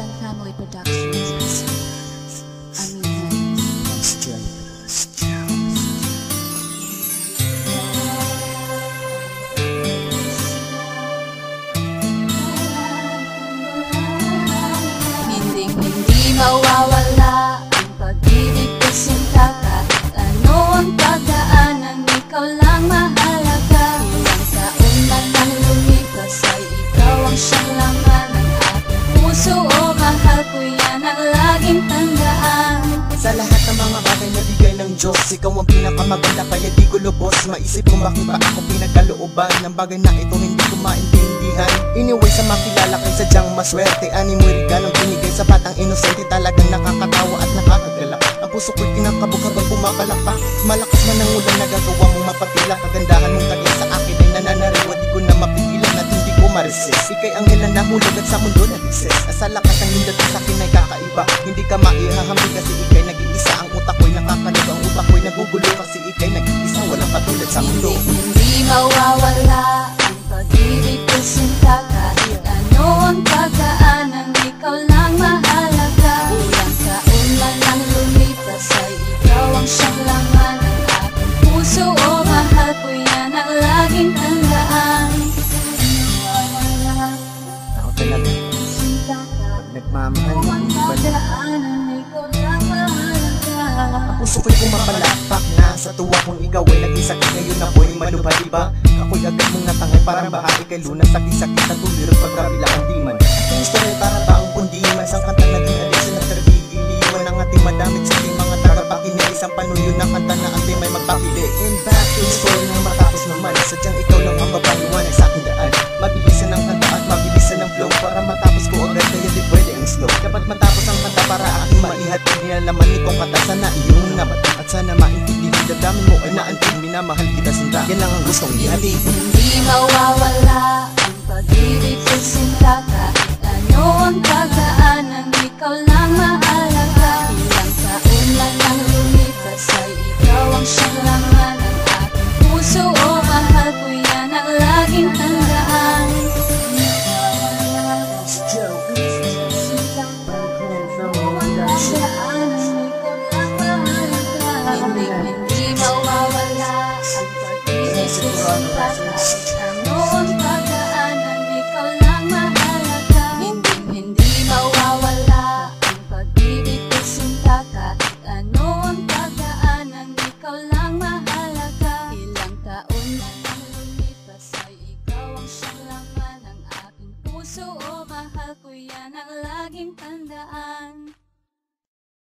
Frank Family Productions. Hindi mawawala ang pag-ibig ko sinta. Kahit ano ang pagdaanan, ikaw lang mahalaga. Ilang taon na nang lumipas ay ikaw ang siyang laman ng aking puso. O mahal ko yan ang laging tandaan. Sa lahat ng mga bagay na bigay ng Diyos, ikaw ang pinakamaganda kaya di ko lubos. Maisip kung bakit ba ako pinagkalooban ng bagay na ito hindi ko maintindihan. Anyway, sa makilala kay sadyang maswerte. Ani mo'y regalong binigay sa batang inosente. Talagang nakakatawa at nakakagalak. Ang puso ko'y kinakabog habang pumakalakpak. Malakas man ang ulan na gagawa mong mapagila. Kagandahan mong tagay sa akin ay nananariwa. Di ko na mapigilan at hindi ko ma-resist. Ika'y ang ilan na hulog at sa mundo nag-exist. Sa lakas ng hindot sa akin ay kakaiba. Hindi ka maihahamig kasi ika'y nag-iisa. Ang utak ko'y nakakalog, ang utak ko'y nagugulo. Kasi ika'y nag-iisa, walang katulad sa mundo. Hindi mawawala ang pag-ibig ko sinta. Kahit ano ang pagdaanan, ikaw lang mahalaga. Ilang taon man ang lumipas ay ikaw ang siyang laman ng aking puso. O mahal ko yan ang laging tandaan. Ako talaga, pag nagmamahal mo, hindi ba na? Ikaw lang mahalaga. Ang puso ko'y pumapalakpak na sa tuwa kung ikaw ay naging sakit. Ngayon na po'y malubha, diba? Ako'y agad mong natangay parang bahagi kay Luna. Sakit-sakit na tulirot pagkabila ang diman. Ating story para baong kundiman. Sang kantang naging addiction na tergigiliwan ang ating madamit sa ating mga tagapakinig. Isang panuyo ng kanta na ang may magpapili. And back to the story ng matapos naman. Sadyang ikaw lang ang mapaliwanag sa aking daan. Mabilisan ang kanta at mabilisan ang flow. Para matapos ko agad kaya di pwede ang slow. Dapat matapos ang kanta para aking maihatid. Nilalaman nitong kanta sana iyong naman. At sana maintindihan damdamin mo ay naantig. Minamahal kita sinta, yan lang ang gustong ihatid. Hindi mawawala ang pag-ibig ko sinta.